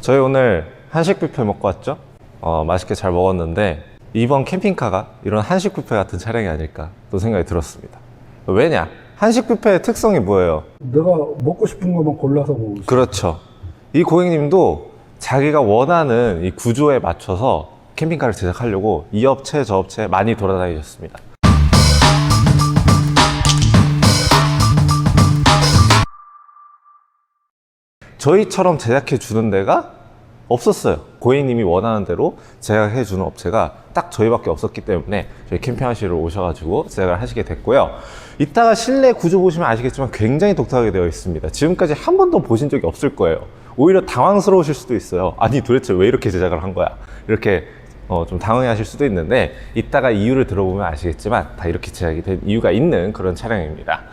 저희 오늘 한식 뷔페 먹고 왔죠? 맛있게 잘 먹었는데 이번 캠핑카가 이런 한식 뷔페 같은 차량이 아닐까 또 생각이 들었습니다. 왜냐? 한식 뷔페의 특성이 뭐예요? 내가 먹고 싶은 것만 골라서 먹을 수 있어. 그렇죠. 이 고객님도 자기가 원하는 이 구조에 맞춰서 캠핑카를 제작하려고 이 업체 저 업체 많이 돌아다니셨습니다. 저희처럼 제작해 주는 데가 없었어요. 고객님이 원하는 대로 제작해 주는 업체가 딱 저희밖에 없었기 때문에 저희 캠핑하시러 오셔가지고 제작을 하시게 됐고요. 이따가 실내 구조 보시면 아시겠지만 굉장히 독특하게 되어 있습니다. 지금까지 한 번도 보신 적이 없을 거예요. 오히려 당황스러우실 수도 있어요. 아니 도대체 왜 이렇게 제작을 한 거야? 이렇게 좀 당황해 하실 수도 있는데 이따가 이유를 들어보면 아시겠지만 다 이렇게 제작이 된 이유가 있는 그런 차량입니다.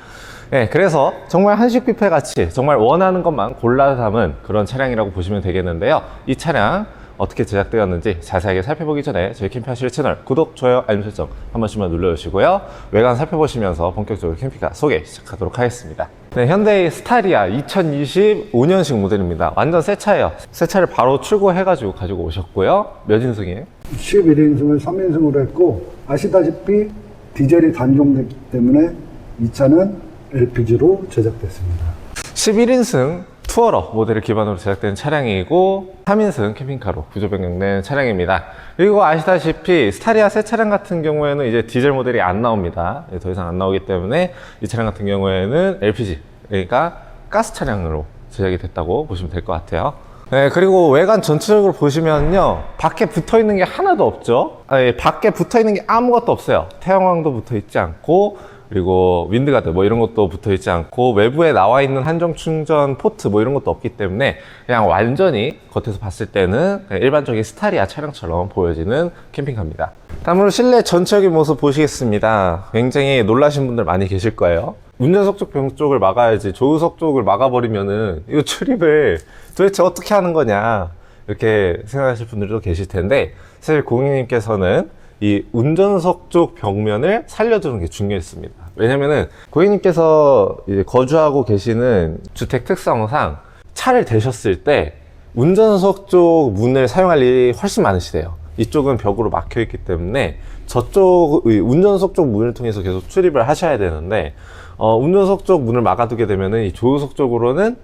네, 그래서 정말 한식 뷔페 같이 정말 원하는 것만 골라 담은 그런 차량이라고 보시면 되겠는데요. 이 차량 어떻게 제작되었는지 자세하게 살펴보기 전에 저희 캠핑하실 채널 구독, 좋아요, 알림 설정 한 번씩만 눌러주시고요. 외관 살펴보시면서 본격적으로 캠핑카 소개 시작하도록 하겠습니다. 네, 현대의 스타리아 2025년식 모델입니다. 완전 새 차예요. 새 차를 바로 출고해가지고 가지고 오셨고요. 몇 인승이에요? 11인승을 3인승으로 했고, 아시다시피 디젤이 단종됐기 때문에 이 차는 LPG로 제작됐습니다. 11인승 투어러 모델을 기반으로 제작된 차량이고 3인승 캠핑카로 구조 변경된 차량입니다. 그리고 아시다시피 스타리아 새 차량 같은 경우에는 이제 디젤 모델이 안 나옵니다. 더 이상 안 나오기 때문에 이 차량 같은 경우에는 LPG, 그러니까 가스 차량으로 제작이 됐다고 보시면 될 것 같아요. 네, 그리고 외관 전체적으로 보시면요, 밖에 붙어 있는 게 하나도 없죠. 아니, 밖에 붙어 있는 게 아무것도 없어요. 태양광도 붙어 있지 않고, 그리고 윈드가드 뭐 이런 것도 붙어 있지 않고, 외부에 나와 있는 한정 충전 포트 뭐 이런 것도 없기 때문에 그냥 완전히 겉에서 봤을 때는 그냥 일반적인 스타리아 차량처럼 보여지는 캠핑카입니다. 다음으로 실내 전체적인 모습 보시겠습니다. 굉장히 놀라신 분들 많이 계실 거예요. 운전석 쪽 벽 쪽을 막아야지 조수석 쪽을 막아버리면은 이거 출입을 도대체 어떻게 하는 거냐 이렇게 생각하실 분들도 계실 텐데, 사실 고객님께서는 이 운전석 쪽 벽면을 살려주는 게 중요했습니다. 왜냐면은 고객님께서 이제 거주하고 계시는 주택 특성상 차를 대셨을 때 운전석 쪽 문을 사용할 일이 훨씬 많으시대요. 이쪽은 벽으로 막혀 있기 때문에 저쪽 운전석 쪽 문을 통해서 계속 출입을 하셔야 되는데, 운전석 쪽 문을 막아두게 되면은 이 조수석 쪽으로는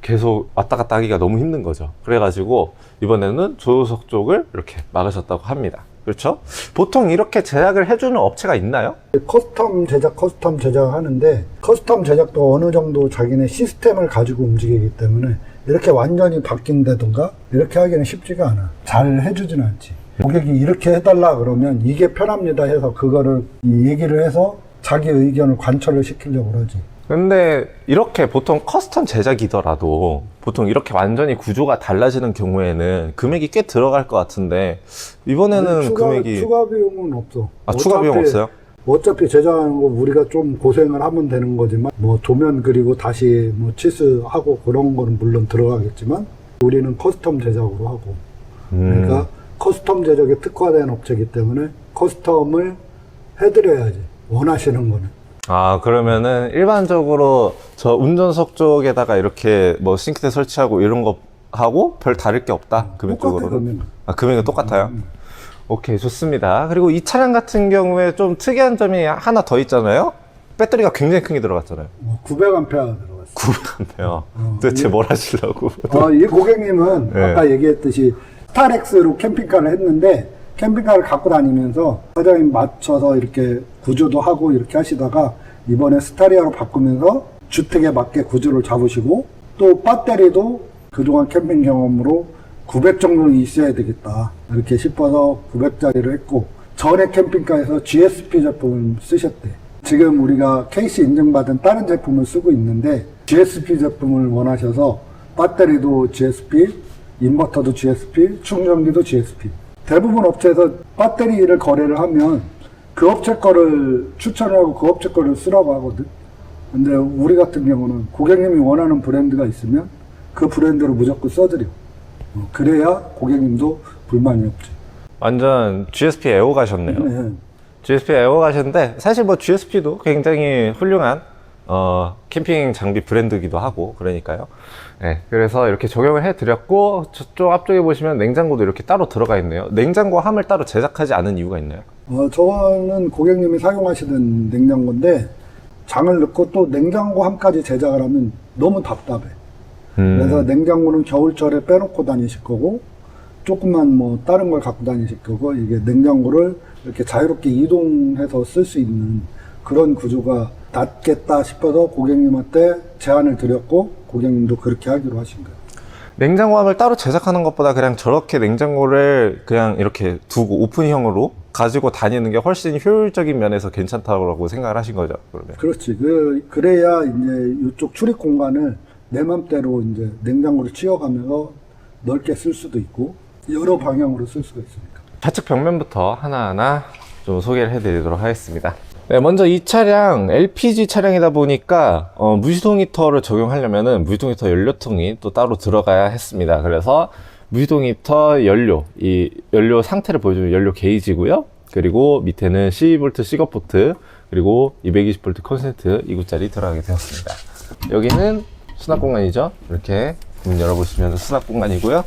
계속 왔다 갔다 하기가 너무 힘든 거죠. 그래가지고 이번에는 조수석 쪽을 이렇게 막으셨다고 합니다. 그렇죠? 보통 이렇게 제작을 해주는 업체가 있나요? 커스텀 제작 하는데, 커스텀 제작도 어느 정도 자기네 시스템을 가지고 움직이기 때문에 이렇게 완전히 바뀐다던가 이렇게 하기는 쉽지가 않아. 잘 해주진 않지. 고객이 이렇게 해달라 그러면 이게 편합니다 해서 그거를 얘기를 해서 자기 의견을 관철을 시키려고 그러지. 근데 이렇게 보통 커스텀 제작이더라도 보통 이렇게 완전히 구조가 달라지는 경우에는 금액이 꽤 들어갈 것 같은데, 이번에는 금액이 추가 비용은 없어. 추가 비용 없어요? 어차피 제작하는 거 우리가 좀 고생을 하면 되는 거지만, 뭐 도면 그리고 다시 뭐 치스하고 그런 거는 물론 들어가겠지만 우리는 커스텀 제작으로 하고, 그러니까 커스텀 제작에 특화된 업체이기 때문에 커스텀을 해드려야지, 원하시는 거는. 그러면은 일반적으로 저 운전석 쪽에다가 이렇게 뭐 싱크대 설치하고 이런 거 하고 별 다를 게 없다, 금액적으로는? 금액은 똑같아요? 오케이, 좋습니다. 그리고 이 차량 같은 경우에 좀 특이한 점이 하나 더 있잖아요. 배터리가 굉장히 큰 게 들어갔잖아요. 900A 들어갔어요. 900A. 도대체 뭘 하시려고? 이 고객님은 네. 아까 얘기했듯이 스타렉스로 캠핑카를 했는데, 캠핑카를 갖고 다니면서 사장님 맞춰서 이렇게 구조도 하고 이렇게 하시다가 이번에 스타리아로 바꾸면서 주택에 맞게 구조를 잡으시고, 또 배터리도 그동안 캠핑 경험으로 900 정도는 있어야 되겠다 이렇게 싶어서 900짜리를 했고, 전에 캠핑카에서 GSP 제품을 쓰셨대. 지금 우리가 KC 인증받은 다른 제품을 쓰고 있는데 GSP 제품을 원하셔서 배터리도 GSP, 인버터도 GSP, 충전기도 GSP. 대부분 업체에서 배터리를 거래를 하면 그 업체 거를 추천을 하고 그 업체 거를 쓰라고 하거든. 근데 우리 같은 경우는 고객님이 원하는 브랜드가 있으면 그 브랜드로 무조건 써드려. 그래야 고객님도 불만이 없지. 완전 GSP 애호 가셨네요. 네. GSP 애호 가셨는데, 사실 뭐 GSP도 굉장히 훌륭한 캠핑 장비 브랜드기도 하고 그러니까요. 네, 그래서 이렇게 적용을 해드렸고, 저쪽 앞쪽에 보시면 냉장고도 이렇게 따로 들어가 있네요. 냉장고 함을 따로 제작하지 않은 이유가 있나요? 저는 고객님이 사용하시던 냉장고인데 장을 넣고 또 냉장고 함까지 제작을 하면 너무 답답해. 그래서 냉장고는 겨울철에 빼놓고 다니실 거고, 조금만 뭐 다른 걸 갖고 다니실 거고, 이게 냉장고를 이렇게 자유롭게 이동해서 쓸 수 있는 그런 구조가 낫겠다 싶어서 고객님한테 제안을 드렸고, 고객님도 그렇게 하기로 하신 거예요. 냉장고함을 따로 제작하는 것보다 그냥 저렇게 냉장고를 그냥 이렇게 두고 오픈형으로 가지고 다니는 게 훨씬 효율적인 면에서 괜찮다고 생각을 하신 거죠, 그러면? 그렇지. 그래야 이제 이쪽 출입 공간을 내 맘대로 이제 냉장고를 치워가면서 넓게 쓸 수도 있고, 여러 방향으로 쓸 수가 있으니까. 좌측 벽면부터 하나하나 좀 소개를 해드리도록 하겠습니다. 네, 먼저 이 차량 LPG 차량이다 보니까 무시동 히터를 적용하려면은 무시동 히터 연료통이 또 따로 들어가야 했습니다. 그래서 무시동 히터 연료, 이 연료 상태를 보여주는 연료 게이지고요. 그리고 밑에는 12V 시거 포트, 그리고 220V 콘센트 2구짜리 들어가게 되었습니다. 여기는 수납 공간이죠. 이렇게 문 열어보시면 수납 공간이고요.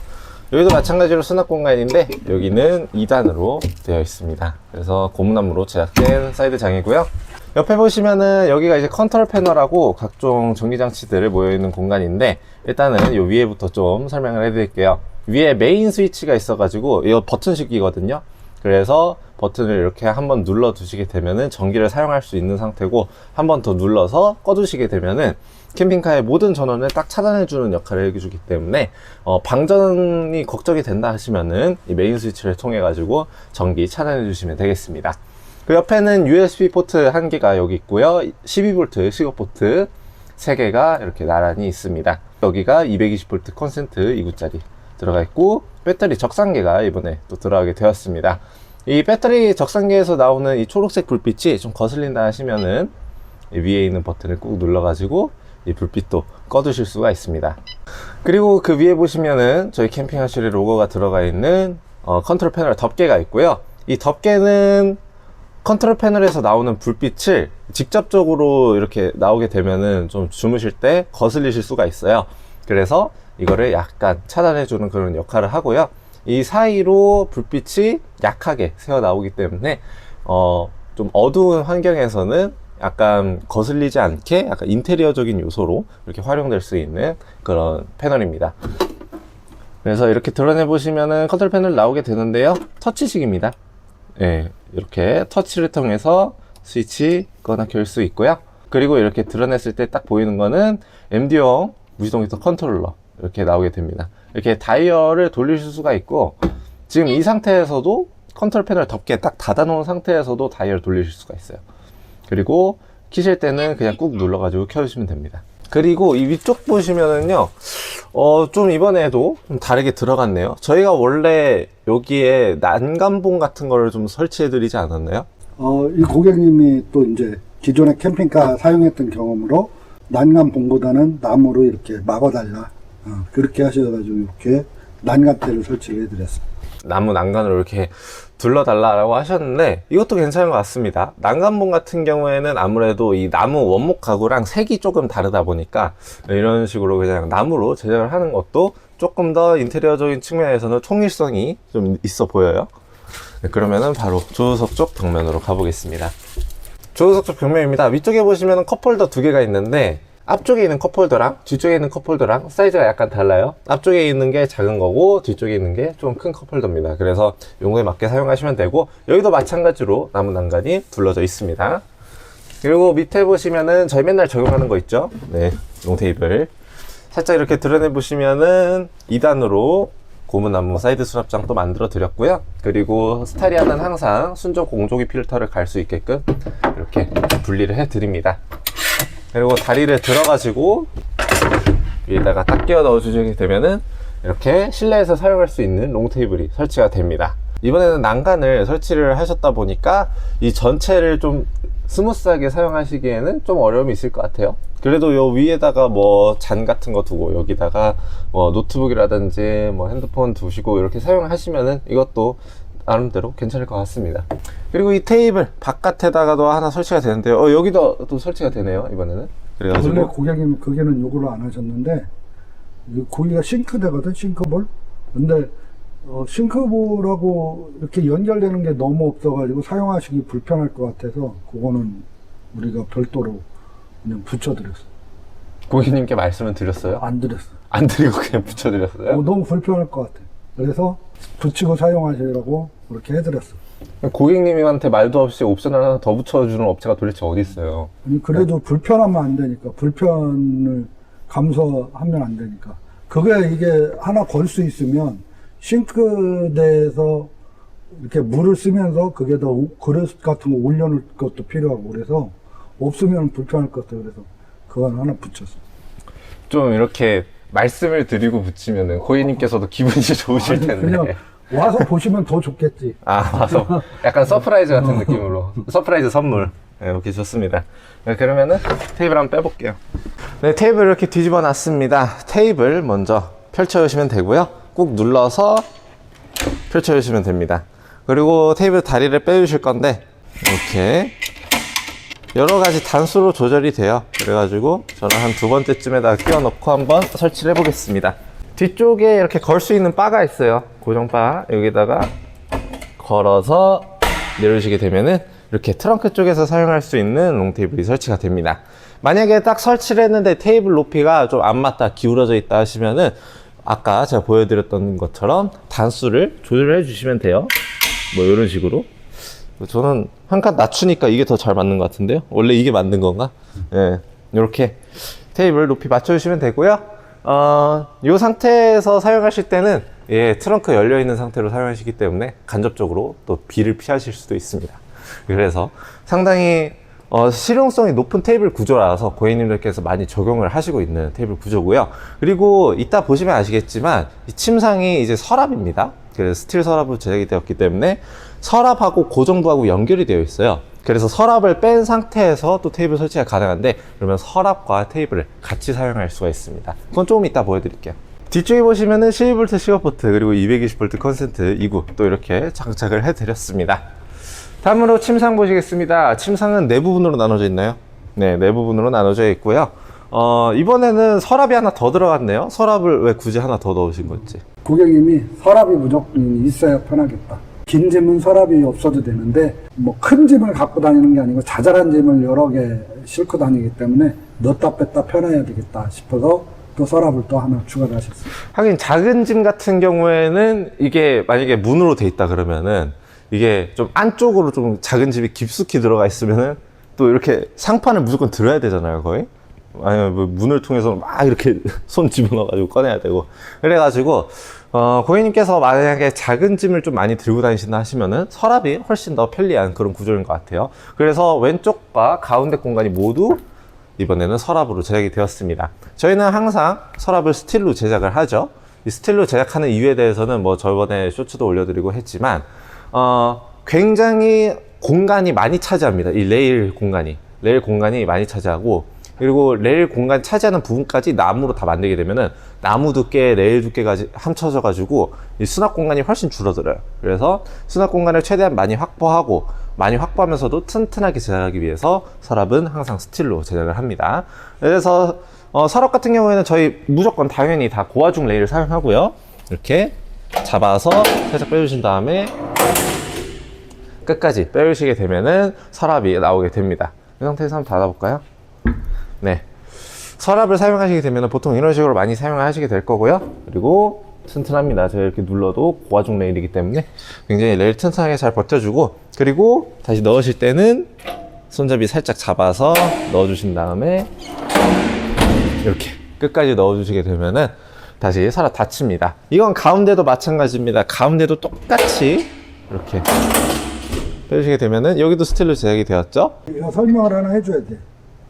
여기도 마찬가지로 수납 공간인데 여기는 2단으로 되어 있습니다. 그래서 고무나무로 제작된 사이드 장이고요. 옆에 보시면은 여기가 이제 컨트롤 패널하고 각종 전기장치들을 모여있는 공간인데, 일단은 이 위에부터 좀 설명을 해드릴게요. 위에 메인 스위치가 있어가지고 이거 버튼식이거든요. 그래서 버튼을 이렇게 한번 눌러 두시게 되면은 전기를 사용할 수 있는 상태고, 한 번 더 눌러서 꺼두시게 되면은 캠핑카의 모든 전원을 딱 차단해주는 역할을 해주기 때문에 방전이 걱정이 된다 하시면은 이 메인 스위치를 통해 가지고 전기 차단해 주시면 되겠습니다. 그 옆에는 USB 포트 1개가 여기 있고요. 12V 시거 포트 3개가 이렇게 나란히 있습니다. 여기가 220V 콘센트 2구짜리 들어가 있고, 배터리 적상계가 이번에 또 들어가게 되었습니다. 이 배터리 적상계에서 나오는 이 초록색 불빛이 좀 거슬린다 하시면은 이 위에 있는 버튼을 꾹 눌러 가지고 이 불빛도 꺼두실 수가 있습니다. 그리고 그 위에 보시면은 저희 캠핑하시리 로고가 들어가 있는 컨트롤 패널 덮개가 있고요. 이 덮개는 컨트롤 패널에서 나오는 불빛을 직접적으로 이렇게 나오게 되면은 좀 주무실 때 거슬리실 수가 있어요. 그래서 이거를 약간 차단해주는 그런 역할을 하고요. 이 사이로 불빛이 약하게 새어 나오기 때문에 좀 어두운 환경에서는 약간 거슬리지 않게 약간 인테리어적인 요소로 이렇게 활용될 수 있는 그런 패널입니다. 그래서 이렇게 드러내 보시면은 컨트롤 패널 나오게 되는데요. 터치식입니다. 네, 이렇게 터치를 통해서 스위치 끄거나 켤 수 있고요. 그리고 이렇게 드러냈을 때 딱 보이는 거는 MD용 무시동 히터 컨트롤러 이렇게 나오게 됩니다. 이렇게 다이얼을 돌리실 수가 있고, 지금 이 상태에서도 컨트롤 패널 덮개 딱 닫아 놓은 상태에서도 다이얼 돌리실 수가 있어요. 그리고 키실 때는 그냥 꾹 눌러 가지고 켜주시면 됩니다. 그리고 이 위쪽 보시면은요, 좀 이번에도 좀 다르게 들어갔네요. 저희가 원래 여기에 난간봉 같은 거를 좀 설치해 드리지 않았나요? 이 고객님이 또 이제 기존의 캠핑카 사용했던 경험으로 난간봉보다는 나무로 이렇게 막아달라, 그렇게 하셔가지고 이렇게 난간대를 설치를 해드렸습니다. 나무 난간으로 이렇게 둘러달라고 하셨는데, 이것도 괜찮은 것 같습니다. 난간봉 같은 경우에는 아무래도 이 나무 원목 가구랑 색이 조금 다르다 보니까 이런 식으로 그냥 나무로 제작을 하는 것도 조금 더 인테리어적인 측면에서는 통일성이 좀 있어 보여요. 네, 그러면은 바로 조수석 쪽 벽면으로 가보겠습니다. 조수석 쪽 벽면입니다. 위쪽에 보시면 컵홀더 2개가 있는데, 앞쪽에 있는 컵홀더랑 뒤쪽에 있는 컵홀더랑 사이즈가 약간 달라요. 앞쪽에 있는 게 작은 거고 뒤쪽에 있는 게 좀 큰 컵홀더입니다. 그래서 용도에 맞게 사용하시면 되고, 여기도 마찬가지로 나무 난간이 둘러져 있습니다. 그리고 밑에 보시면은 저희 맨날 적용하는 거 있죠? 네, 롱테이블 살짝 이렇게 드러내 보시면은 2단으로 고무나무 사이드 수납장 또 만들어 드렸고요. 그리고 스타리아는 항상 순정 공조기 필터를 갈 수 있게끔 이렇게 분리를 해 드립니다. 그리고 다리를 들어가지고 위에다가 딱 끼워 넣어 주시게 되면은 이렇게 실내에서 사용할 수 있는 롱테이블이 설치가 됩니다. 이번에는 난간을 설치를 하셨다 보니까 이 전체를 좀 스무스하게 사용하시기에는 좀 어려움이 있을 것 같아요. 그래도 요 위에다가 뭐 잔 같은 거 두고 여기다가 뭐 노트북이라든지 뭐 핸드폰 두시고 이렇게 사용하시면은 이것도 나름대로 괜찮을 것 같습니다. 그리고 이 테이블 바깥에다가도 하나 설치가 되는데요. 여기도 또 설치가 되네요, 이번에는. 원래 그래가지고 고객님이 그게는 요구를 안 하셨는데 거기가 싱크대거든, 싱크볼. 근데 싱크볼하고 이렇게 연결되는 게 너무 없어가지고 사용하시기 불편할 것 같아서 그거는 우리가 별도로 그냥 붙여드렸어. 고객님께 말씀을 드렸어요? 안 드렸어. 안 드리고 그냥 붙여드렸어요? 너무 불편할 것 같아. 그래서 붙이고 사용하시라고 그렇게 해드렸어. 고객님한테 말도 없이 옵션을 하나 더 붙여주는 업체가 도대체 어디 있어요? 아니, 그래도 불편하면 안 되니까, 불편을 감수하면 안 되니까. 그게 이게 하나 걸 수 있으면 싱크대에서 이렇게 물을 쓰면서 그게 더 그릇 같은 거 올려놓을 것도 필요하고 그래서 없으면 불편할 것 같아요. 그래서 그건 하나 붙였어. 좀 이렇게 말씀을 드리고 붙이면은 고객님께서도 기분이 좋으실 텐데. 그냥 와서 보시면 더 좋겠지. 아, 와서 약간 서프라이즈 같은 느낌으로. 서프라이즈 선물. 네, 오케이, 좋습니다. 네, 그러면은 테이블 한번 빼볼게요. 네, 테이블 이렇게 뒤집어 놨습니다. 테이블 먼저 펼쳐주시면 되고요. 꾹 눌러서 펼쳐주시면 됩니다. 그리고 테이블 다리를 빼주실 건데, 이렇게 여러 가지 단수로 조절이 돼요. 그래가지고 저는 한 두 번째쯤에다 끼워 넣고 한번 설치를 해보겠습니다. 뒤쪽에 이렇게 걸 수 있는 바가 있어요. 고정바. 여기다가 걸어서 내려주시게 되면은 이렇게 트렁크 쪽에서 사용할 수 있는 롱테이블이 설치가 됩니다. 만약에 딱 설치를 했는데 테이블 높이가 좀 안 맞다, 기울어져 있다 하시면은 아까 제가 보여드렸던 것처럼 단수를 조절해 주시면 돼요. 뭐 이런 식으로. 저는 한 칸 낮추니까 이게 더 잘 맞는 것 같은데요. 원래 이게 맞는 건가? 예, 이렇게 테이블 높이 맞춰주시면 되고요. 이 상태에서 사용하실 때는 예, 트렁크 열려 있는 상태로 사용하시기 때문에 간접적으로 또 비를 피하실 수도 있습니다. 그래서 상당히 실용성이 높은 테이블 구조라서 고객님들께서 많이 적용을 하시고 있는 테이블 구조고요. 그리고 이따 보시면 아시겠지만 이 침상이 이제 서랍입니다. 그래서 스틸 서랍으로 제작이 되었기 때문에 서랍하고 고정부하고 연결이 되어 있어요. 그래서 서랍을 뺀 상태에서 또 테이블 설치가 가능한데 그러면 서랍과 테이블을 같이 사용할 수가 있습니다. 그건 조금 이따 보여드릴게요. 뒤쪽에 보시면은 12V 시어포트 그리고 220V 컨센트 2구 또 이렇게 장착을 해드렸습니다. 다음으로 침상 보시겠습니다. 침상은 네 부분으로 나눠져 있나요? 네, 네 부분으로 나눠져 있고요. 이번에는 서랍이 하나 더 들어갔네요. 서랍을 왜 굳이 하나 더 넣으신 건지. 고객님이 서랍이 무조건 있어야 편하겠다. 긴 짐은 서랍이 없어도 되는데 뭐 큰 짐을 갖고 다니는 게 아니고 자잘한 짐을 여러 개 싣고 다니기 때문에 넣었다 뺐다 편해야 되겠다 싶어서 또 서랍을 또 하나 추가를 하셨습니다. 하긴 작은 짐 같은 경우에는 이게 만약에 문으로 돼 있다 그러면은 이게 좀 안쪽으로 좀 작은 짐이 깊숙이 들어가 있으면은 또 이렇게 상판을 무조건 들어야 되잖아요, 거의. 아니면 뭐 문을 통해서 막 이렇게 손 집어넣어가지고 꺼내야 되고. 그래가지고, 고객님께서 만약에 작은 짐을 좀 많이 들고 다니신다 하시면은 서랍이 훨씬 더 편리한 그런 구조인 것 같아요. 그래서 왼쪽과 가운데 공간이 모두 이번에는 서랍으로 제작이 되었습니다. 저희는 항상 서랍을 스틸로 제작을 하죠. 이 스틸로 제작하는 이유에 대해서는 뭐 저번에 쇼츠도 올려드리고 했지만, 굉장히 공간이 많이 차지합니다. 이 레일 공간이 많이 차지하고, 그리고 레일 공간 차지하는 부분까지 나무로 다 만들게 되면은 나무 두께, 레일 두께까지 합쳐져 가지고 이 수납 공간이 훨씬 줄어들어요. 그래서 수납 공간을 최대한 많이 확보하면서도 튼튼하게 제작하기 위해서 서랍은 항상 스틸로 제작을 합니다. 그래서 서랍 같은 경우에는 저희 무조건 당연히 다 고화중 레일을 사용하고요. 이렇게 잡아서 살짝 빼주신 다음에 끝까지 빼주시게 되면은 서랍이 나오게 됩니다. 이 상태에서 한번 닫아볼까요? 네. 서랍을 사용하시게 되면 보통 이런 식으로 많이 사용하시게 될 거고요. 그리고 튼튼합니다. 제가 이렇게 눌러도 고화중 레일이기 때문에 굉장히 레일 튼튼하게 잘 버텨주고, 그리고 다시 넣으실 때는 손잡이 살짝 잡아서 넣어주신 다음에 이렇게 끝까지 넣어주시게 되면은 다시 서랍 닫힙니다. 이건 가운데도 마찬가지입니다. 가운데도 똑같이 이렇게 빼주시게 되면은 여기도 스틸로 제작이 되었죠? 이거 설명을 하나 해줘야 돼.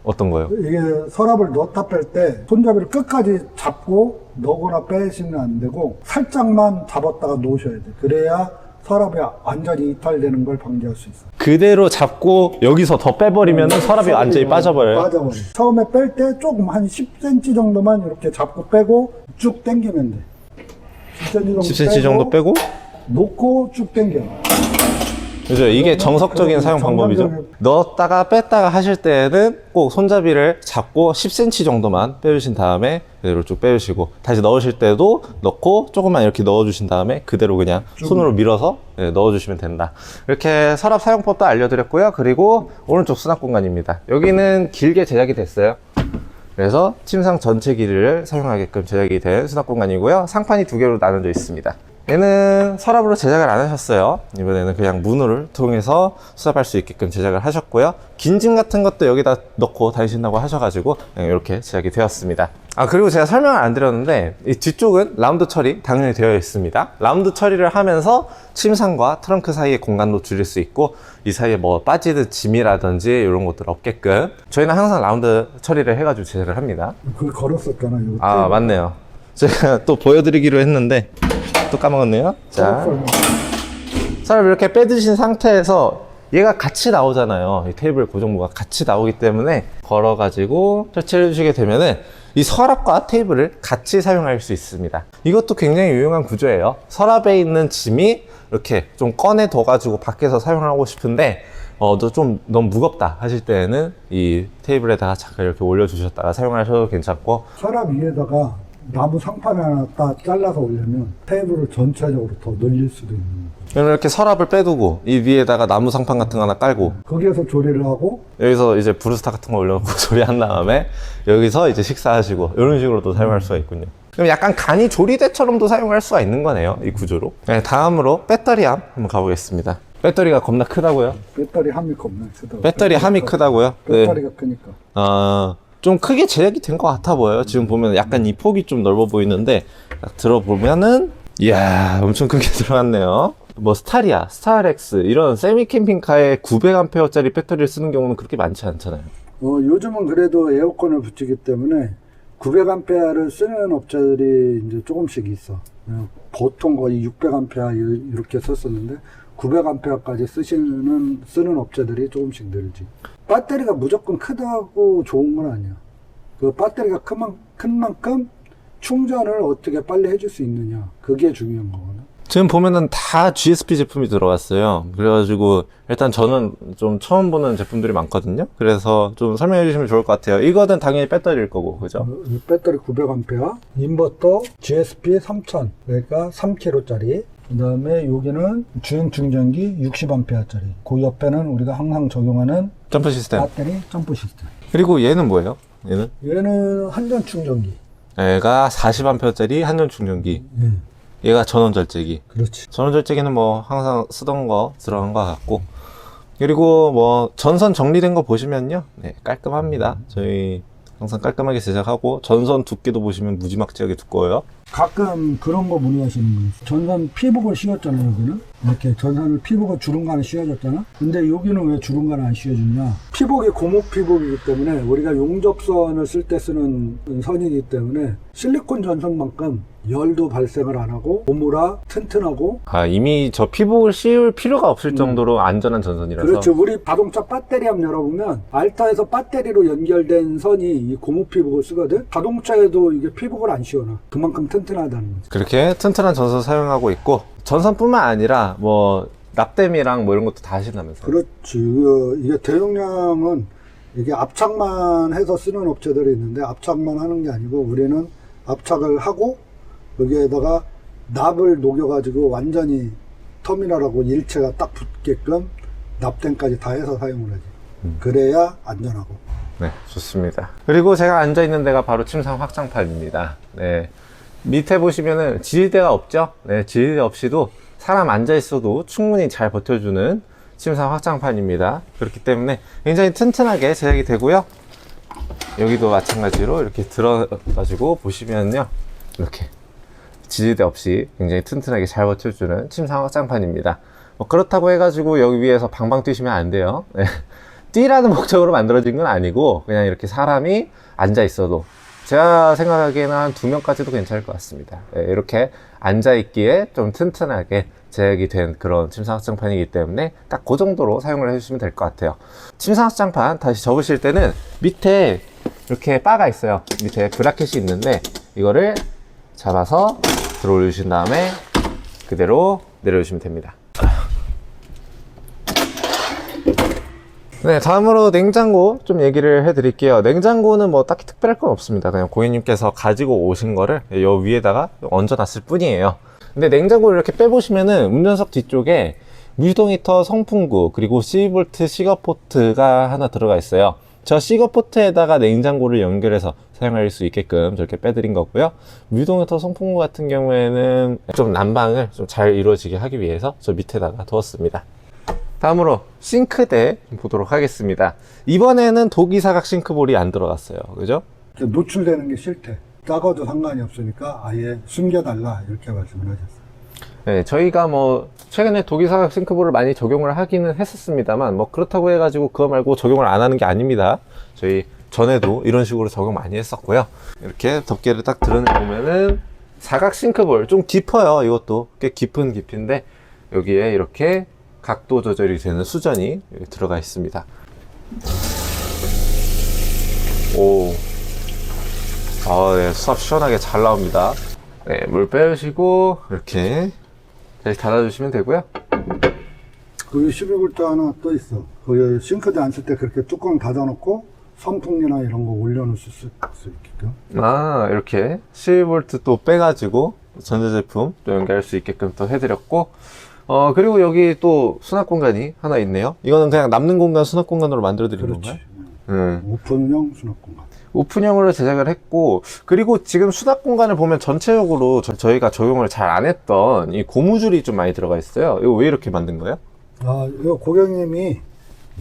어떤 거요? 이게 서랍을 넣었다 뺄 때 손잡이를 끝까지 잡고 넣거나 빼시면 안 되고 살짝만 잡았다가 놓으셔야 돼. 그래야 서랍이 완전히 이탈되는 걸 방지할 수 있어. 그대로 잡고 여기서 더 빼버리면 서랍이 완전히 빠져버려요. 처음에 뺄 때 조금 한 10cm 정도만 이렇게 잡고 빼고 쭉 당기면 돼. 10cm 정도, 10cm 정도 빼고 놓고 쭉 당겨. 그죠? 이게 정석적인 사용 방법이죠. 넣었다가 뺐다가 하실 때는 꼭 손잡이를 잡고 10cm 정도만 빼주신 다음에 그대로 쭉 빼주시고, 다시 넣으실 때도 넣고 조금만 이렇게 넣어주신 다음에 그대로 그냥 손으로 밀어서 넣어주시면 된다. 이렇게 서랍 사용법도 알려드렸고요. 그리고 오른쪽 수납 공간입니다. 여기는 길게 제작이 됐어요. 그래서 침상 전체 길이를 사용하게끔 제작이 된 수납 공간이고요. 상판이 두 개로 나눠져 있습니다. 얘는 서랍으로 제작을 안 하셨어요. 이번에는 그냥 문을 통해서 수납할 수 있게끔 제작을 하셨고요. 긴 짐 같은 것도 여기다 넣고 다니신다고 하셔가지고 이렇게 제작이 되었습니다. 그리고 제가 설명을 안 드렸는데 이 뒤쪽은 라운드 처리 당연히 되어 있습니다. 라운드 처리를 하면서 침상과 트렁크 사이의 공간도 줄일 수 있고, 이 사이에 뭐 빠지듯 짐이라든지 이런 것들 없게끔 저희는 항상 라운드 처리를 해가지고 제작을 합니다. 그걸 걸었었잖아요. 맞네요. 제가 또 보여드리기로 했는데 또 까먹었네요. 자, 서랍 이렇게 빼드신 상태에서 얘가 같이 나오잖아요. 이 테이블 고정부가 같이 나오기 때문에 걸어가지고 설치해 주시게 되면은 이 서랍과 테이블을 같이 사용할 수 있습니다. 이것도 굉장히 유용한 구조예요. 서랍에 있는 짐이 이렇게 좀 꺼내 둬가지고 밖에서 사용하고 싶은데 좀 너무 무겁다 하실 때는 이 테이블에다가 잠깐 이렇게 올려주셨다가 사용하셔도 괜찮고, 서랍 위에다가 나무 상판 하나 딱 잘라서 올리면 테이블을 전체적으로 더 늘릴 수도 있는 거예요. 그러면 이렇게 서랍을 빼두고 이 위에다가 나무 상판 같은 거 하나 깔고 거기에서 조리를 하고 여기서 이제 브루스타 같은 거 올려놓고 조리한 다음에 여기서 이제 식사하시고 이런 식으로도 사용할 수가 있군요. 그럼 약간 간이 조리대처럼도 사용할 수가 있는 거네요, 이 구조로. 네, 다음으로 배터리함 한번 가보겠습니다. 배터리가 겁나 크다고요? 배터리 함이 겁나 크다. 배터리 함이 크다고요? 배터리가 크니까. 좀 크게 제작이 된 것 같아 보여요. 지금 보면 약간 이 폭이 좀 넓어 보이는데 딱 들어보면은 이야, 엄청 크게 들어갔네요. 뭐 스타리아, 스타렉스 이런 세미 캠핑카에 900A짜리 배터리를 쓰는 경우는 그렇게 많지 않잖아요. 요즘은 그래도 에어컨을 붙이기 때문에 900A를 쓰는 업체들이 이제 조금씩 있어. 보통 거의 600A 이렇게 썼었는데 900A까지 쓰는 업체들이 조금씩 늘지. 배터리가 무조건 크다고 좋은 건 아니야. 그 배터리가 큰 만큼 충전을 어떻게 빨리 해줄 수 있느냐, 그게 중요한 거거든. 지금 보면은 다 GSP 제품이 들어갔어요. 그래가지고 일단 저는 좀 처음 보는 제품들이 많거든요. 그래서 좀 설명해 주시면 좋을 것 같아요. 이거는 당연히 배터리일 거고, 그죠? 배터리 900A, 인버터 GSP 3000, 그러니까 3kg짜리. 그 다음에 여기는 주행 충전기 60A짜리. 그 옆에는 우리가 항상 적용하는 점프 시스템. 배터리 점프 시스템. 그리고 얘는 뭐예요? 얘는 한전 충전기. 얘가 40A짜리 한전 충전기. 얘가 전원 절제기. 그렇지. 전원 절제기는 뭐 항상 쓰던 거 들어간 거 같고, 그리고 뭐 전선 정리된 거 보시면요, 네, 깔끔합니다. 저희 항상 깔끔하게 제작하고, 전선 두께도 보시면 무지막지하게 두꺼워요. 가끔 그런 거 문의하시는 분 있어요. 전선 피복을 씌웠잖아요, 여기는. 이렇게 전선을 피복을 주름간에 씌워줬잖아. 근데 여기는 왜 주름간에 안 씌워주냐? 피복이 고무 피복이기 때문에 우리가 용접선을 쓸 때 쓰는 선이기 때문에 실리콘 전선만큼 열도 발생을 안 하고 고무라 튼튼하고. 이미 저 피복을 씌울 필요가 없을 정도로 안전한 전선이라서. 그렇죠. 우리 자동차 배터리 함 열어보면 알타에서 배터리로 연결된 선이 이 고무 피복을 쓰거든. 자동차에도 이게 피복을 안 씌워놔. 그만큼 튼튼하다는 거죠. 그렇게 튼튼한 전선 사용하고 있고, 전선뿐만 아니라 뭐 납땜이랑 뭐 이런 것도 다 하신다면서요? 그렇지. 이게 대용량은 이게 압착만 해서 쓰는 업체들이 있는데, 압착만 하는 게 아니고 우리는 압착을 하고 여기에다가 납을 녹여가지고 완전히 터미널하고 일체가 딱 붙게끔 납땜까지 다 해서 사용을 하지. 그래야 안전하고. 네, 좋습니다. 그리고 제가 앉아있는 데가 바로 침상 확장판입니다. 네, 밑에 보시면은 지지대가 없죠? 네, 지지대 없이도 사람 앉아있어도 충분히 잘 버텨주는 침상 확장판입니다. 그렇기 때문에 굉장히 튼튼하게 제작이 되고요. 여기도 마찬가지로 이렇게 들어가지고 보시면요, 이렇게 지지대 없이 굉장히 튼튼하게 잘 버텨주는 침상 확장판입니다. 뭐 그렇다고 해가지고 여기 위에서 방방 뛰시면 안 돼요. 네. 뛰라는 목적으로 만들어진 건 아니고, 그냥 이렇게 사람이 앉아 있어도, 제가 생각하기에는 한 2명까지도 괜찮을 것 같습니다. 네, 이렇게 앉아 있기에 좀 튼튼하게 제작이 된 그런 침상 확장판이기 때문에 딱 그 정도로 사용을 해주시면 될 것 같아요. 침상 확장판 다시 접으실 때는 밑에 이렇게 바가 있어요. 밑에 브라켓이 있는데 이거를 잡아서 들어 올리신 다음에 그대로 내려주시면 됩니다. 네, 다음으로 냉장고 좀 얘기를 해드릴게요. 냉장고는 뭐 딱히 특별할 건 없습니다. 그냥 고객님께서 가지고 오신 거를 요 위에다가 얹어놨을 뿐이에요. 근데 냉장고를 이렇게 빼보시면은 운전석 뒤쪽에 무시동 히터 송풍구 그리고 12V 시거포트가 하나 들어가 있어요. 저 시거포트에다가 냉장고를 연결해서 사용할 수 있게끔 저렇게 빼드린 거고요. 무시동 히터 송풍구 같은 경우에는 좀 난방을 좀 잘 이루어지게 하기 위해서 저 밑에다가 두었습니다. 다음으로 싱크대 보도록 하겠습니다. 이번에는 독이사각 싱크볼이 안 들어갔어요. 그죠? 노출되는 게 싫대. 작아도 상관이 없으니까 아예 숨겨달라 이렇게 말씀을 하셨어요. 네, 저희가 뭐 최근에 독이사각 싱크볼을 많이 적용을 하기는 했었습니다만 뭐 그렇다고 해가지고 그거 말고 적용을 안 하는 게 아닙니다. 저희 전에도 이런 식으로 적용 많이 했었고요. 이렇게 덮개를 딱 드러내보면은 사각 싱크볼 좀 깊어요. 이것도 꽤 깊은 깊이인데 여기에 이렇게 각도 조절이 되는 수전이 들어가 있습니다. 오, 네, 수압 시원하게 잘 나옵니다. 네, 물 빼주시고 이렇게 잘 닫아주시면 되고요. 거기 12V 하나 또 있어. 거기 싱크대 안 쓸 때 그렇게 뚜껑 닫아놓고 선풍기나 이런 거 올려놓을 수 있게끔. 아, 이렇게 12V 또 빼가지고 전자제품 또 연결할 수 있게끔 또 해드렸고, 그리고 여기 또 수납 공간이 하나 있네요. 이거는 그냥 남는 공간 수납 공간으로 만들어 드린 건가요? 오픈형 수납 공간. 오픈형으로 제작을 했고, 그리고 지금 수납 공간을 보면 전체적으로 저희가 적용을 잘 안 했던 이 고무줄이 좀 많이 들어가 있어요. 이거 왜 이렇게 만든 거예요? 이거 고객님이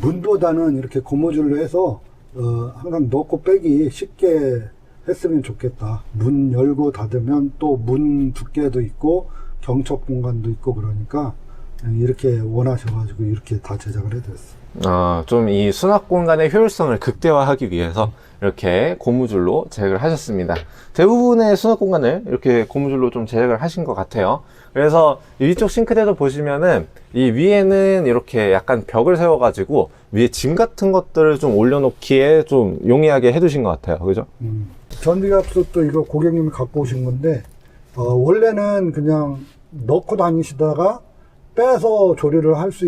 문보다는 이렇게 고무줄로 해서 항상 넣고 빼기 쉽게 했으면 좋겠다. 문 열고 닫으면 또 문 두께도 있고 경첩 공간도 있고 그러니까 이렇게 원하셔가지고 이렇게 다 제작을 해드렸어요. 좀 이 수납 공간의 효율성을 극대화하기 위해서 이렇게 고무줄로 제작을 하셨습니다. 대부분의 수납 공간을 이렇게 고무줄로 좀 제작을 하신 것 같아요. 그래서 위쪽 싱크대도 보시면은 이 위에는 이렇게 약간 벽을 세워가지고 위에 짐 같은 것들을 좀 올려놓기에 좀 용이하게 해두신 것 같아요. 그죠? 전기압수도 이거 고객님이 갖고 오신 건데 원래는 그냥 넣고 다니시다가 빼서 조리를 할 수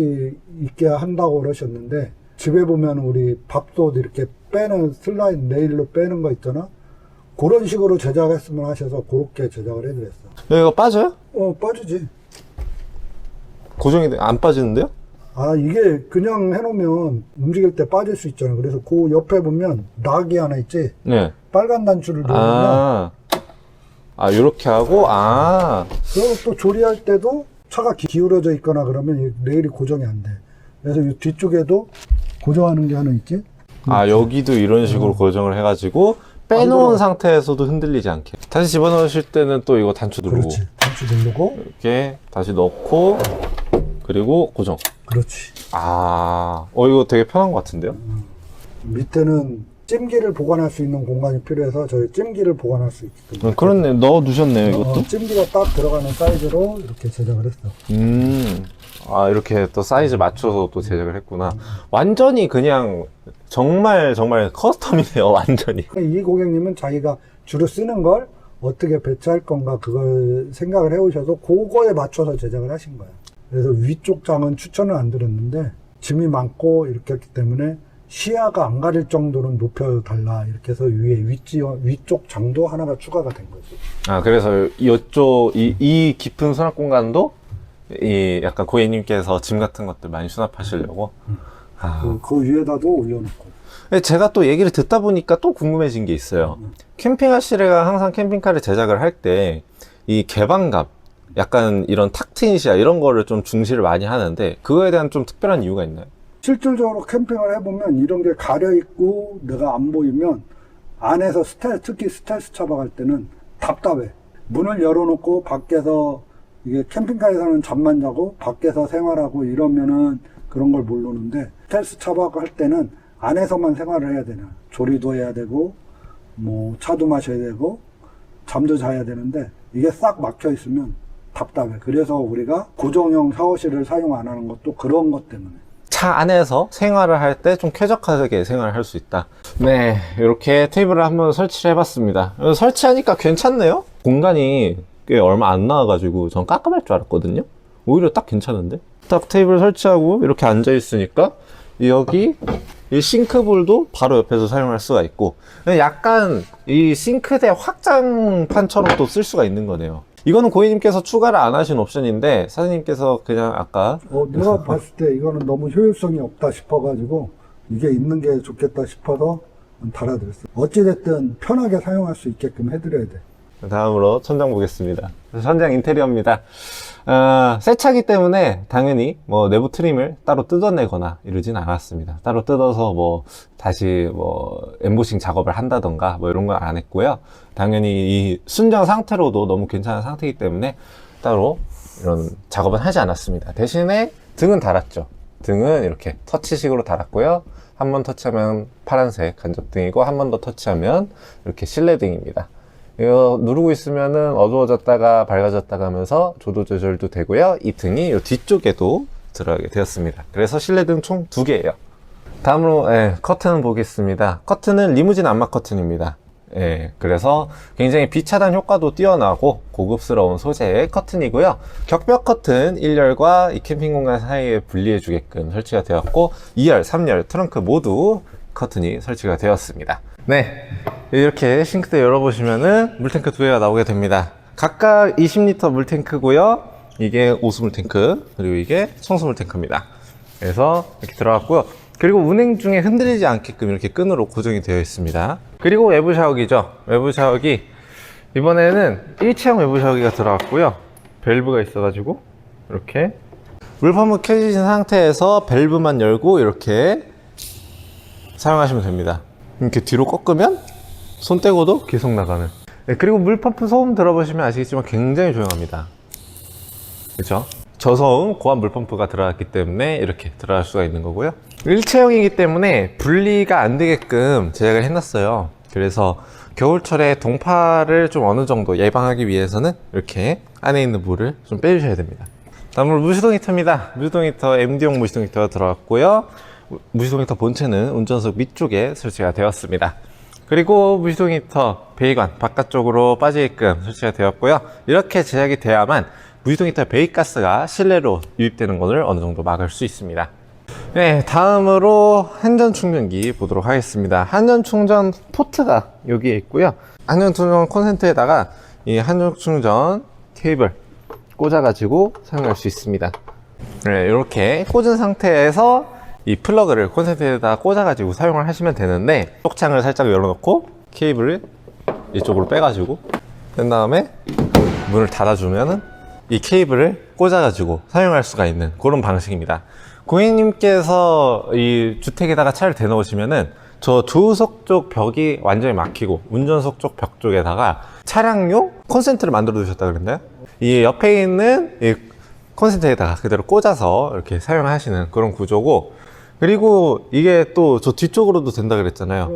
있게 한다고 그러셨는데 집에 보면 우리 밥솥 이렇게 빼는 슬라이드 네일로 빼는 거 있잖아. 그런 식으로 제작했으면 하셔서 그렇게 제작을 해드렸어. 이거 빠져요? 빠지지. 고정이 안 빠지는데요? 이게 그냥 해놓으면 움직일 때 빠질 수 있잖아. 그래서 그 옆에 보면 락이 하나 있지. 네. 빨간 단추를 누르면 요렇게 하고 그리고 또 조리할 때도 차가 기울어져 있거나 그러면 이 레일이 고정이 안 돼. 그래서 이 뒤쪽에도 고정하는 게 하나 있지. 여기도 이런 식으로 고정을 해가지고 빼놓은 상태에서도 흔들리지 않게. 다시 집어넣으실 때는 또 이거 단추 누르고. 그렇지. 단추 누르고 이렇게 다시 넣고 그리고 고정. 그렇지. 이거 되게 편한 것 같은데요? 밑에는 찜기를 보관할 수 있는 공간이 필요해서 저희 찜기를 보관할 수 있기 때문에. 그렇네. 넣어 두셨네요, 이것도. 찜기가 딱 들어가는 사이즈로 이렇게 제작을 했어. 이렇게 또 사이즈 맞춰서 또 제작을 했구나. 완전히 그냥 정말 커스텀이네요, 완전히. 이 고객님은 자기가 주로 쓰는 걸 어떻게 배치할 건가 그걸 생각을 해오셔서 그거에 맞춰서 제작을 하신 거예요. 그래서 위쪽 장은 추천을 안 드렸는데 짐이 많고 이렇게 했기 때문에 시야가 안 가릴 정도는 높여달라 이렇게 해서 위쪽 장도 하나가 추가가 된 거지. 그래서 이쪽 이 깊은 수납 공간도 이 약간 고객님께서 짐 같은 것들 많이 수납하시려고. 그 위에다도 올려놓고. 제가 또 얘기를 듣다 보니까 또 궁금해진 게 있어요. 캠핑하시래가 항상 캠핑카를 제작을 할 때 이 개방감, 약간 이런 탁 트인 시야 이런 거를 좀 중시를 많이 하는데 그거에 대한 좀 특별한 이유가 있나요? 실질적으로 캠핑을 해보면 이런 게 가려있고 내가 안 보이면 안에서 특히 스텔스 차박할 때는 답답해. 문을 열어놓고 밖에서 이게 캠핑카에서는 잠만 자고 밖에서 생활하고 이러면은 그런 걸 모르는데 스텔스 차박할 때는 안에서만 생활을 해야 되나. 조리도 해야 되고 뭐 차도 마셔야 되고 잠도 자야 되는데 이게 싹 막혀 있으면 답답해. 그래서 우리가 고정형 샤워실을 사용 안 하는 것도 그런 것 때문에. 차 안에서 생활을 할 때 좀 쾌적하게 생활을 할 수 있다. 네, 이렇게 테이블을 한번 설치를 해봤습니다. 설치하니까 괜찮네요. 공간이 꽤 얼마 안 나와가지고 전 깜깜할 줄 알았거든요. 오히려 딱 괜찮은데? 딱 테이블 설치하고 이렇게 앉아 있으니까 여기 이 싱크볼도 바로 옆에서 사용할 수가 있고, 약간 이 싱크대 확장판처럼 또 쓸 수가 있는 거네요. 이거는 고객님께서 추가를 안 하신 옵션인데 사장님께서 그냥 아까 내가 봤을 때 이거는 너무 효율성이 없다 싶어가지고 이게 있는 게 좋겠다 싶어서 달아드렸어요. 어찌됐든 편하게 사용할 수 있게끔 해드려야 돼. 다음으로 천장 보겠습니다. 천장 인테리어입니다. 새 차기 때문에 당연히 뭐 내부 트림을 따로 뜯어내거나 이러진 않았습니다. 따로 뜯어서 뭐 다시 뭐 엠보싱 작업을 한다던가 뭐 이런 건 안 했고요. 당연히 이 순정 상태로도 너무 괜찮은 상태이기 때문에 따로 이런 작업은 하지 않았습니다. 대신에 등은 달았죠. 등은 이렇게 터치식으로 달았고요. 한 번 터치하면 파란색 간접등이고, 한 번 더 터치하면 이렇게 실내등입니다. 이거 누르고 있으면은 어두워졌다가 밝아졌다가 하면서 조도 조절도 되고요. 이 등이 이 뒤쪽에도 들어가게 되었습니다. 그래서 실내등 총 2개예요. 다음으로 커튼 보겠습니다. 커튼은 리무진 안마 커튼입니다. 그래서 굉장히 비 차단 효과도 뛰어나고 고급스러운 소재의 커튼이고요. 격벽 커튼 1열과 이 캠핑 공간 사이에 분리해 주게끔 설치가 되었고, 2열, 3열 트렁크 모두 커튼이 설치가 되었습니다. 네, 이렇게 싱크대 열어보시면은 물탱크 2개가 나오게 됩니다. 각각 20리터 물탱크고요. 이게 오수물 탱크, 그리고 이게 청수물 탱크입니다. 그래서 이렇게 들어갔고요. 그리고 운행 중에 흔들리지 않게끔 이렇게 끈으로 고정이 되어 있습니다. 그리고 외부 샤워기죠. 외부 샤워기, 이번에는 일체형 외부 샤워기가 들어갔고요. 밸브가 있어가지고 이렇게 물펌프 켜진 상태에서 밸브만 열고 이렇게 사용하시면 됩니다. 이렇게 뒤로 꺾으면 손 떼고도 계속 나가는. 그리고 물펌프 소음 들어보시면 아시겠지만 굉장히 조용합니다. 그렇죠? 저소음 고압 물펌프가 들어갔기 때문에 이렇게 들어갈 수가 있는 거고요. 일체형이기 때문에 분리가 안 되게끔 제작을 해놨어요. 그래서 겨울철에 동파를 좀 어느 정도 예방하기 위해서는 이렇게 안에 있는 물을 좀 빼주셔야 됩니다. 다음으로 무시동 히터입니다. 무시동 히터, MD용 무시동 히터가 들어갔고요. 무시동 히터 본체는 운전석 밑쪽에 설치가 되었습니다. 그리고 무시동 히터 배기관 바깥쪽으로 빠지게끔 설치가 되었고요. 이렇게 제작이 돼야만 무시동 히터 배기가스가 실내로 유입되는 것을 어느 정도 막을 수 있습니다. 네, 다음으로 한전 충전기 보도록 하겠습니다. 한전 충전 포트가 여기에 있고요. 한전 충전 콘센트에다가 이 한전 충전 케이블 꽂아가지고 사용할 수 있습니다. 네, 이렇게 꽂은 상태에서 이 플러그를 콘센트에다 꽂아가지고 사용을 하시면 되는데, 쪽창을 살짝 열어놓고 케이블을 이쪽으로 빼가지고 뺀 다음에 문을 닫아주면은 이 케이블을 꽂아가지고 사용할 수가 있는 그런 방식입니다. 고객님께서 이 주택에다가 차를 대놓으시면은 저 조수석 쪽 벽이 완전히 막히고 운전석 쪽 벽 쪽에다가 차량용 콘센트를 만들어 두셨다 그랬나요? 이 옆에 있는 이 콘센트에다가 그대로 꽂아서 이렇게 사용하시는 그런 구조고, 그리고 이게 또 저 뒤쪽으로도 된다 그랬잖아요.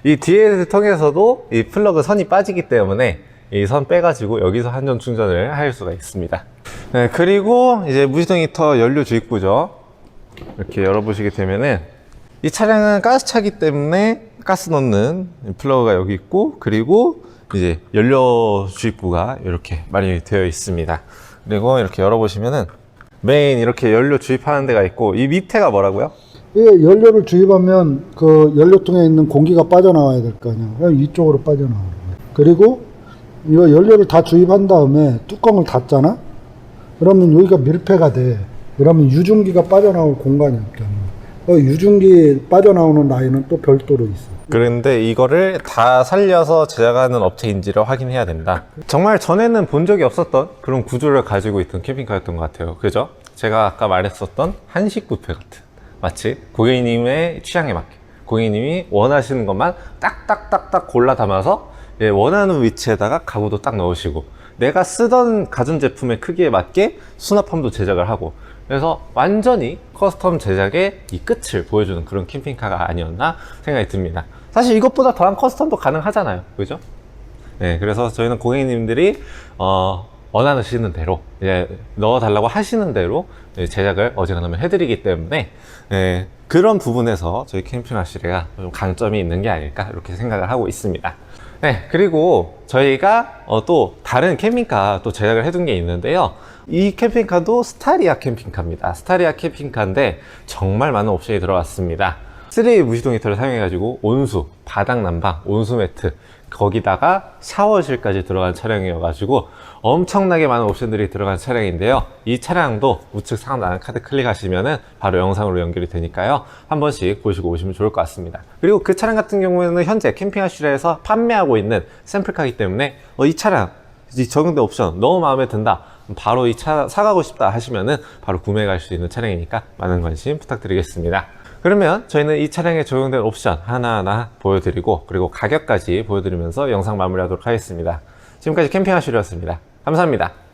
이 뒤에 통해서도 이 플러그 선이 빠지기 때문에 이 선 빼가지고 여기서 한전 충전을 할 수가 있습니다. 네, 그리고 이제 무시동 히터 연료 주입구죠. 이렇게 열어보시게 되면은 이 차량은 가스차기 때문에 가스 넣는 플러그가 여기 있고, 그리고 이제 연료 주입구가 이렇게 마련이 되어 있습니다. 그리고 이렇게 열어보시면은 메인 이렇게 연료 주입하는 데가 있고, 이 밑에가 뭐라고요? 이 연료를 주입하면 그 연료통에 있는 공기가 빠져나와야 될 거 아니야. 그럼 이쪽으로 빠져나오는 거야. 그리고 이거 연료를 다 주입한 다음에 뚜껑을 닫잖아. 그러면 여기가 밀폐가 돼. 그러면 유증기가 빠져나올 공간이 없잖아. 유증기 빠져나오는 라인은 또 별도로 있어. 그런데 이거를 다 살려서 제작하는 업체인지를 확인해야 된다. 정말 전에는 본 적이 없었던 그런 구조를 가지고 있던 캠핑카였던 것 같아요. 그죠? 제가 아까 말했었던 한식 뷔페 같은, 마치 고객님의 취향에 맞게 고객님이 원하시는 것만 딱딱딱딱 골라 담아서 원하는 위치에다가 가구도 딱 넣으시고, 내가 쓰던 가전제품의 크기에 맞게 수납함도 제작을 하고, 그래서 완전히 커스텀 제작의 이 끝을 보여주는 그런 캠핑카가 아니었나 생각이 듭니다. 사실 이것보다 더한 커스텀도 가능하잖아요. 그죠? 네, 그래서 저희는 고객님들이 원하시는 대로, 넣어달라고 하시는 대로 제작을 어지간하면 해드리기 때문에, 그런 부분에서 저희 캠핑 아시레가 좀 강점이 있는 게 아닐까 이렇게 생각을 하고 있습니다. 네, 그리고 저희가 또 다른 캠핑카 또 제작을 해둔 게 있는데요. 이 캠핑카도 스타리아 캠핑카입니다. 스타리아 캠핑카인데 정말 많은 옵션이 들어왔습니다. 3웨이 무시동 히터를 사용해가지고 온수, 바닥 난방, 온수 매트, 거기다가 샤워실까지 들어간 차량이어가지고 엄청나게 많은 옵션들이 들어간 차량인데요. 이 차량도 우측 상단 카드 클릭하시면은 바로 영상으로 연결이 되니까요. 한 번씩 보시고 오시면 좋을 것 같습니다. 그리고 그 차량 같은 경우에는 현재 캠핑하슈에서 판매하고 있는 샘플카이기 때문에 이 차량, 이 적용된 옵션 너무 마음에 든다. 바로 이 차 사가고 싶다 하시면은 바로 구매할 수 있는 차량이니까 많은 관심 부탁드리겠습니다. 그러면 저희는 이 차량에 적용된 옵션 하나하나 보여드리고 그리고 가격까지 보여드리면서 영상 마무리하도록 하겠습니다. 지금까지 캠핑하슈였습니다. 감사합니다.